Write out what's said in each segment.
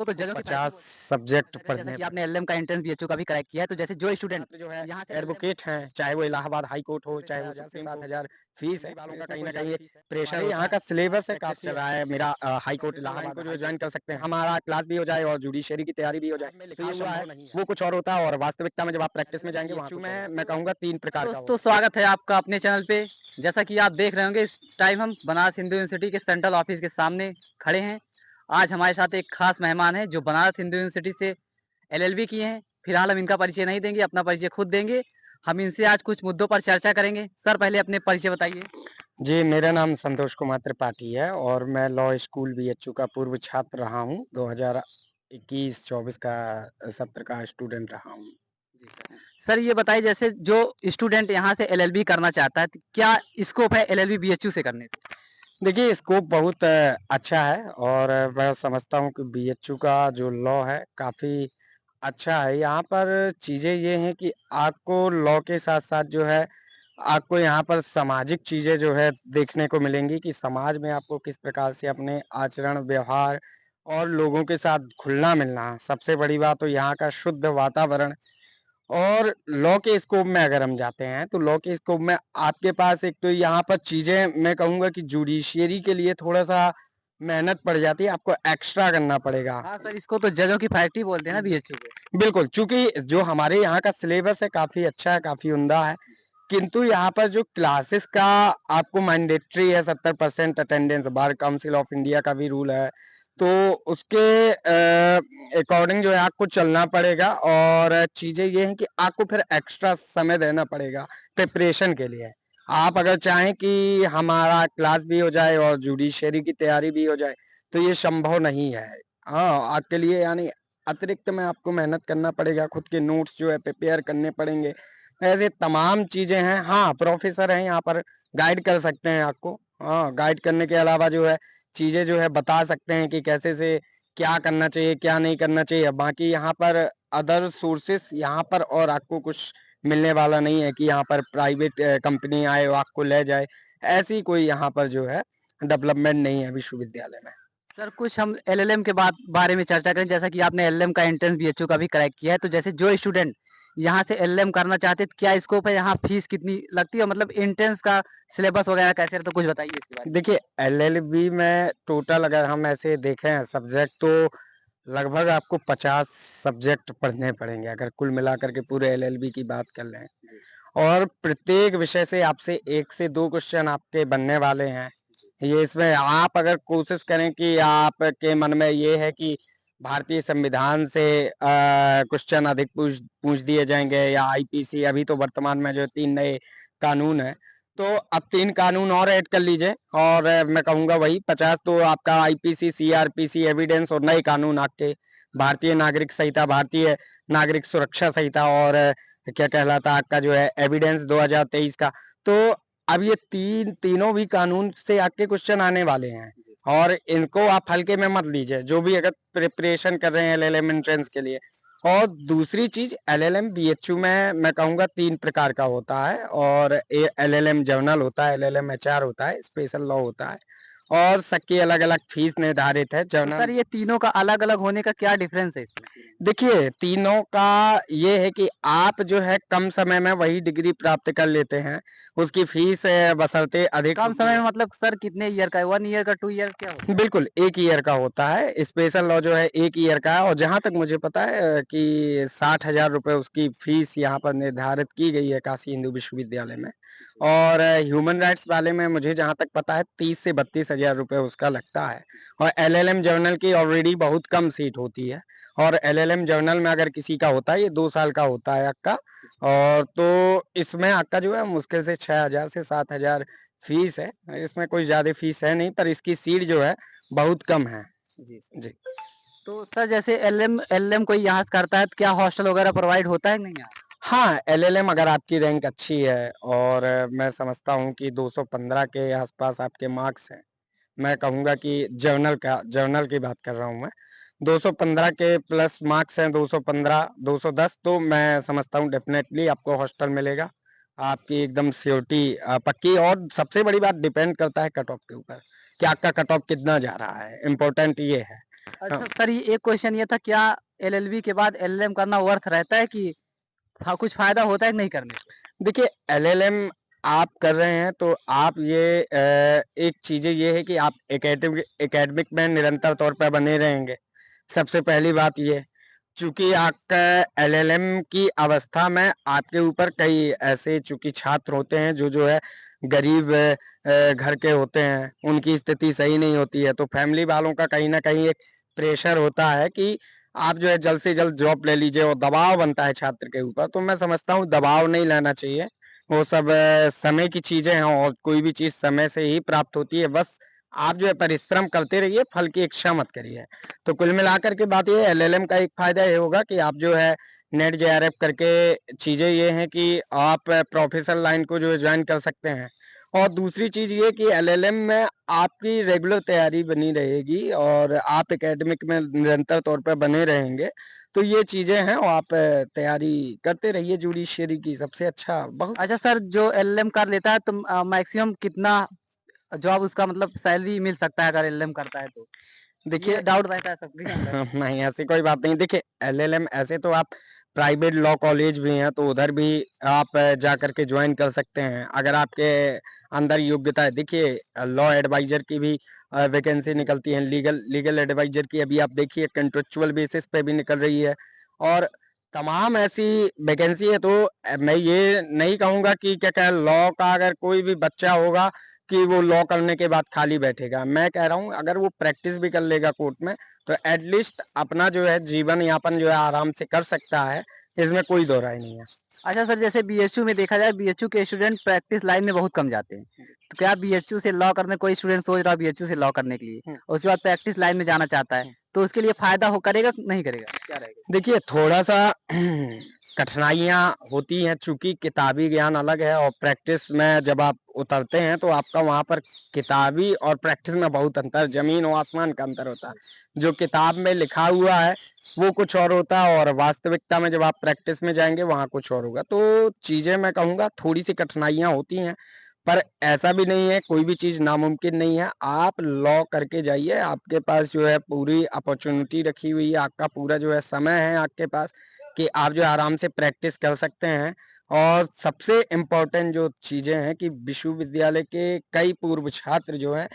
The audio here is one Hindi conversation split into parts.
इसको तो जजों की 50 पार्टी सब्जेक्ट बोलते हैं। जैसा पढ़ने कि पड़े। आपने एलएलएम का एंट्रेंस बीएचयू का भी क्रैक किया है, तो जैसे जो स्टूडेंट छात्र जो है यहाँ से एलएलएम एडवोकेट हैं, चाहे वो इलाहाबाद हाई कोर्ट हो, चाहे वो 6,000 से सुप्रीम कोर्ट 7,000 फीस है, दिल्ली वालों तो का इसमें कहीं कोई न ज़्यादा कहीं फीस है। प्रेशर हमारे होता यहाँ है। का सिलेबस है प्रैक्टिस काफ़ी चल रहा अच्छा है है। मेरा high court professor line Allahabad को जो हाई है कोर्ट जॉइन कर सकते हैं। हमारा क्लास भी हो जाए और जुडिशरी की तैयारी भी हो जाए, किताब में तो लिखा ये हुआ है, संभव नहीं है। वो कुछ और होता है और वास्तविकता में जब आप प्रैक्टिस में एलएलएम जाएँगे वहाँ बीएचयू कुछ और में होता मैं है। कहूँगा 3 तो प्रकार का दोस्तों होता है। स्वागत है आपका अपने चैनल पे। जैसा कि आप देख रहे होंगे इस टाइम हम बनारस हिंदू यूनिवर्सिटी के सेंट्रल ऑफिस के सामने खड़े हैं। आज हमारे साथ एक खास मेहमान है जो बनारस हिंदू यूनिवर्सिटी से एलएलबी किए हैं। फिलहाल हम इनका परिचय नहीं देंगे, अपना परिचय खुद देंगे। हम इनसे आज कुछ मुद्दों पर चर्चा करेंगे। सर पहले अपने परिचय बताइए। जी, मेरा नाम संतोष कुमार त्रिपाठी है और मैं लॉ स्कूल बीएचयू का पूर्व छात्र रहा हूँ। 2021-24 का सत्र का स्टूडेंट रहा हूँ। जी सर। सर ये बताइए जैसे जो स्टूडेंट यहाँ से एलएलबी करना चाहता है, तो क्या स्कोप है एलएलबी बीएचयू से करने का? देखिए, स्कोप बहुत अच्छा है और मैं समझता हूँ कि बीएचयू का जो लॉ है काफ़ी अच्छा है। यहाँ पर चीज़ें ये हैं कि आपको लॉ के साथ-साथ जो है, आपको यहाँ पर सामाजिक चीज़ें जो है देखने को मिलेंगी कि समाज में आपको किस प्रकार से अपने आचरण, व्यवहार और लोगों के साथ घुलना-मिलना। सबसे बड़ी बात तो यहाँ का शुद्ध वातावरण और लॉ के स्कोप में अगर हम जाते हैं, तो लॉ के स्कोप में आपके पास एक तो यहाँ पर चीज़ें मैं कहूँगा कि जुडिशियरी के लिए थोड़ा-सा मेहनत पड़ जाती है, आपको एक्स्ट्रा करना पड़ेगा। हाँ सर, इसको तो जजों की फैक्ट्री बोलते हैं ना बीएचयू को। बिल्कुल, चूँकि जो हमारे यहाँ का सिलेबस है काफ़ी अच्छा है, काफ़ी उम्दा है, किंतु यहाँ पर जो क्लासेस का आपको मैंडेटरी है 70% attendance, bar council of India का भी रूल है, तो उसके अकॉर्डिंग जो है आपको चलना पड़ेगा और चीज़ें ये हैं कि आपको फिर एक्स्ट्रा समय देना पड़ेगा प्रिपरेशन के लिए। आप अगर चाहें कि हमारा क्लास भी हो जाए और जुडिशरी की तैयारी भी हो जाए, तो ये संभव नहीं है। हाँ, आपके लिए यानी अतिरिक्त में आपको मेहनत करना पड़ेगा, खुद के नोट्स जो है प्रिपेयर करने पड़ेंगे। ऐसे तमाम चीज़ें हैं। हाँ, प्रोफ़ेसर हैं यहाँ पर गाइड कर सकते हैं आपको। हाँ, गाइड करने के अलावा जो है चीज़ें जो है बता सकते हैं कि कैसे से क्या करना चाहिए, क्या नहीं करना चाहिए। बाकी यहाँ पर अदर सोर्सेस यहाँ पर और आपको कुछ मिलने वाला नहीं है कि यहाँ पर प्राइवेट कंपनी आए और आपको ले जाए। ऐसी कोई यहाँ पर जो है डेवलपमेंट नहीं है विश्वविद्यालय में। सर कुछ हम एलएलएम के बारे में चर्चा करें। जैसा कि आपने एलएलएम का एंट्रेंस बीएचयू का भी क्रैक किया है, तो जैसे जो स्टूडेंट यहाँ से एलएलएम करना चाहते हैं, तो क्या स्कोप है, यहाँ फीस कितनी लगती है और मतलब एंट्रेंस का सिलेबस वगैरह कैसे रहता है, तो कुछ बताइए इसके बारे में। देखिए, एलएलबी में टोटल अगर हम ऐसे देखें सब्जेक्ट तो लगभग आपको 50 सब्जेक्ट पढ़ने पड़ेंगे अगर कुल मिलाकर के पूरे एलएलबी की बात कर लें। जी, और प्रत्येक विषय से आपसे 1 से 2 क्वेश्चन आपके बनने वाले हैं। ये इसमें आप अगर कोशिश करें कि आपके मन में ये है कि भारतीय संविधान से क्वेश्चन अधिक पूछ पूछ दिए जाएँगे या आईपीसी अभी तो वर्तमान में जो 3 नए कानून हैं, तो अब 3 कानून और ऐड कर लीजिए और मैं कहूँगा वही 50 तो आपका आईपीसी, सीआरपीसी, एविडेंस और नए कानून आपके भारतीय नागरिक संहिता, भारतीय नागरिक सुरक्षा संहिता और क्या कहलाता है आपका जो है एविडेंस 2023 का। तो अब ये तीनों भी कानून से आपके क्वेश्चन आने वाले हैं जी। और इनको आप हल्के में मत लीजिए, जो भी अगर प्रिपरेशन कर रहे हैं एलएलएम एंट्रेंस के लिए। और दूसरी चीज़ एलएलएम बीएचयू में मैं कहूँगा 3 प्रकार का होता है और एलएलएम जर्नल होता है, एलएलएम एचआर होता है, स्पेशल लॉ होता है और सबकी अलग-अलग फीस निर्धारित है। तो सर जर्नल ये तीनों का अलग-अलग होने का क्या डिफरेंस है इसमें? देखिए, तीनों का ये है कि आप जो है कम समय में वही डिग्री प्राप्त कर लेते हैं, उसकी फ़ीस बशर्ते अधिक कम होती समय है। में मतलब सर कितने ईयर का है? 1 ईयर का, 2 ईयर क्या होता है? बिल्कुल, 1 ईयर का होता है, स्पेशल लॉ जो है 1 ईयर का है और जहाँ तक मुझे पता है कि 60,000 रुपए उसकी फ़ीस यहाँ पर निर्धारित की गई है काशी हिंदू विश्वविद्यालय में जी, और ह्यूमन राइट्स वाले में मुझे जहाँ तक पता है 30 से 32,000 रुपए उसका लगता है और एलएलएम जर्नल की ऑलरेडी बहुत कम सीट होती है और एलएलएम जर्नल में अगर किसी का होता है, ये 2 साल का होता है आपका और तो इसमें आपका जो है मुश्किल से 6,000 से 7,000 फीस है। इसमें कोई ज़्यादा फीस है नहीं पर इसकी सीट जो है बहुत कम है। जी सर। जी। तो सर जैसे एलएम एलएम कोई यहाँ से करता है, तो क्या हॉस्टल वगैरह प्रोवाइड होता है कि नहीं यहाँ? हाँ, एलएलएम अगर आपकी रैंक अच्छी है और मैं समझता हूँ कि 215 के आस-पास आपके मार्क्स हैं। मैं कहूँगा कि जर्नल की बात कर रहा हूँ मैं। 215 के प्लस मार्क्स हैं 215, 210 तो मैं समझता हूँ डेफ़िनेटली आपको हॉस्टल मिलेगा। आपकी एकदम सियोरिटी पक्की और सबसे बड़ी बात डिपेंड करता है कट ऑफ के ऊपर, कि आपका कट ऑफ कितना जा रहा है, इम्पोर्टेंट ये है। अच्छा सर, ये एक क्वेश्चन ये था, क्या एलएलबी के बाद एलएलएम करना वर्थ रहता है कि कुछ फायदा होता है कि नहीं करने से? देखिए, एलएलएम आप कर रहे हैं तो आप ये एक चीज़ें ये है कि आप एकेडमिक में निरंतर तौर पे बने रहेंगे। सबसे पहली बात ये, चूँकि आपका एलएलएम की अवस्था में आपके ऊपर कई ऐसे चूँकि छात्र होते हैं जो है गरीब घर के होते हैं, उनकी स्थिति सही नहीं होती है, तो फैमिली वालों का कहीं न कहीं एक प्रेशर होता है कि आप जो है जल्द से जल्द जॉब ले लीजिए और दबाव बनता है छात्र के ऊपर। तो मैं समझता हूँ दबाव नहीं लेना चाहिए। वो सब समय की चीज़ें हैं और कोई भी चीज़ समय से ही प्राप्त होती है। बस आप जो है परिश्रम करते रहिए, फल की इच्छा मत करिए। तो कुल मिलाकर के बात ये है, एलएलएम का एक फ़ायदा ये होगा कि आप जो है नेट जेआरएफ करके चीज़ें ये हैं कि आप प्रोफ़ेशनल लाइन को जो है जॉइन कर सकते हैं। और दूसरी चीज़ ये कि एलएलएम में आपकी रेगुलर तैयारी बनी रहेगी और आप एकेडमिक में निरंतर तौर पे बने रहेंगे। तो ये चीज़ें हैं और आप तैयारी करते रहिए जुडिशरी की, सबसे अच्छा बहुत। अच्छा सर, जो एलएलएम कर लेता है तो मैक्सिमम कितना जॉब उसका मतलब सैलरी मिल सकता है अगर एलएलएम करता है तो? देखिए ये डाउट रहता है सबके अंदर। नहीं ऐसी कोई बात नहीं। देखिए एलएलएम ऐसे तो आप प्राइवेट लॉ कॉलेज भी हैं तो उधर भी आप जा कर के जॉइन कर सकते हैं अगर आपके अंदर योग्यता है। देखिए लॉ एडवाइजर की भी वैकेंसी निकलती है, लीगल एडवाइजर की अभी आप देखिए कॉन्ट्रेक्चुअल बेसिस पे भी निकल रही है और तमाम ऐसी वैकेंसी है। तो मैं ये नहीं कहूँगा कि क्या क्या लॉ का अगर कोई भी बच्चा होगा कि वो लॉ करने के बाद खाली बैठेगा। मैं कह रहा हूँ अगर वो प्रैक्टिस भी कर लेगा कोर्ट में तो एट लीस्ट अपना जो है जीवन यापन जो है आराम से कर सकता है, इसमें कोई दो राय नहीं है। अच्छा सर, जैसे बीएचयू में देखा जाए, बीएचयू के स्टूडेंट प्रैक्टिस लाइन में बहुत कम जाते हैं। तो क्या बीएचयू से लॉ करने कोई स्टूडेंट सोच रहा है बीएचयू से लॉ करने के लिए और उसके बाद प्रैक्टिस लाइन में जाना चाहता है, तो उसके लिए फायदा हो करेगा कि नहीं करेगा? क्या रहेगा? देखिए थोड़ा-सा कठिनाइयाँ होती हैं चूँकि किताबी ज्ञान अलग है और प्रैक्टिस में जब आप उतरते हैं तो आपका वहाँ पर किताबी और प्रैक्टिस में बहुत अंतर, ज़मीन और आसमान का अंतर होता है। जो किताब में लिखा हुआ है वो कुछ और होता है और वास्तविकता में जब आप प्रैक्टिस में जाएँगे वहाँ कुछ और होगा। तो चीज़ें मैं कहूँगा थोड़ी-सी कठिनाइयाँ होती हैं, पर ऐसा भी नहीं है कोई भी चीज़ नामुमकिन नहीं है। आप लॉ करके जाइए, आपके पास जो है पूरी अपॉर्च्युनिटी रखी हुई है, आपका पूरा जो है समय है आपके पास कि आप जो है आराम से प्रैक्टिस कर सकते हैं। और सबसे इम्पोर्टेंट जो चीज़ें हैं कि विश्वविद्यालय के कई पूर्व छात्र जो हैं,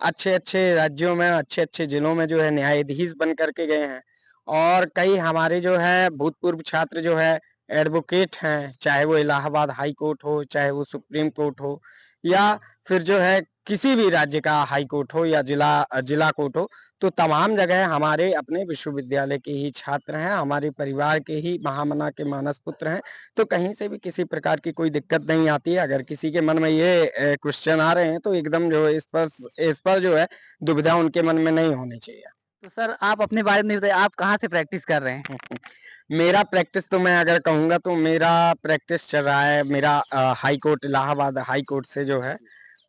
अच्छे-अच्छे राज्यों में, अच्छे-अच्छे ज़िलों में जो है न्यायाधीश बन कर के गए हैं। और कई हमारे जो है भूतपूर्व छात्र जो है एडवोकेट हैं, चाहे वो इलाहाबाद हाई कोर्ट हो, चाहे वो सुप्रीम कोर्ट हो या फिर जो है किसी भी राज्य का हाई कोर्ट हो या जिला कोर्ट हो। तो तमाम जगह हमारे अपने विश्वविद्यालय के ही छात्र हैं, हमारे परिवार के ही महामना के मानस पुत्र हैं। तो कहीं से भी किसी प्रकार की कोई दिक्कत नहीं आती है। अगर किसी के मन में ये क्वेश्चन आ रहे हैं तो एकदम जो है इस पर जो है दुविधा उनके मन में नहीं होनी चाहिए। तो सर आप अपने बारे में नहीं बताइए, आप कहाँ से प्रैक्टिस कर रहे हैं? मेरा प्रैक्टिस तो मैं अगर कहूँगा तो मेरा प्रैक्टिस चल रहा है मेरा high court Allahabad high court से जो है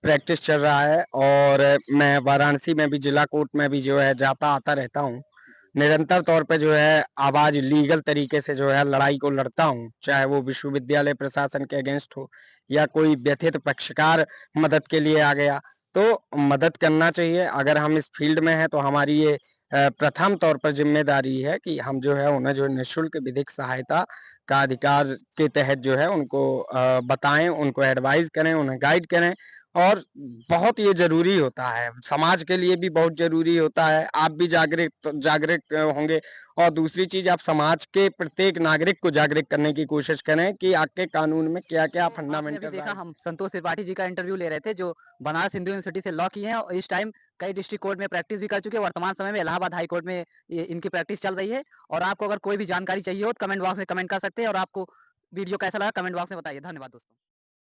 प्रैक्टिस चल रहा है और मैं वाराणसी में भी जिला कोर्ट में भी जो है जाता आता रहता हूँ। निरंतर तौर पे जो है आवाज़ लीगल तरीके से जो है लड़ाई को लड़ता हूँ, चाहे वो विश्वविद्यालय प्रशासन के अगेंस्ट हो या कोई व्यथित पक्षकार मदद के लिए आ गया, तो मदद करना चाहिए। अगर हम इस फील्ड में हैं तो हमारी ये प्रथम तौर पर ज़िम्मेदारी है कि हम जो है उन्हें जो निःशुल्क विधिक सहायता का अधिकार के तहत जो है उनको बताएँ, उनको एडवाइस करें, उन्हें गाइड करें और बहुत ये ज़रूरी होता है, समाज के लिए भी बहुत ज़रूरी होता है। आप भी जागरूक होंगे और दूसरी चीज़ आप समाज के प्रत्येक नागरिक को जागरूक करने की कोशिश करें कि आपके कानून में क्या-क्या तो आपने अभी फंडामेंटल देखा, राइट्स। हम संतोष त्रिपाठी जी का इंटरव्यू ले रहे थे, जो बनारस हिंदू यूनिवर्सिटी से लॉ किए हैं और इस टाइम कई डिस्ट्रिक्ट कोर्ट में प्रैक्टिस भी कर चुके हैं। वर्तमान समय में इलाहाबाद हाई कोर्ट में ये इनकी प्रैक्टिस चल रही है। और आपको अगर कोई भी जानकारी चाहिए हो तो कमेंट बॉक्स में कमेंट कर सकते हैं। और आपको वीडियो कैसा लगा कमेंट बॉक्स में बताइए। धन्यवाद दोस्तों।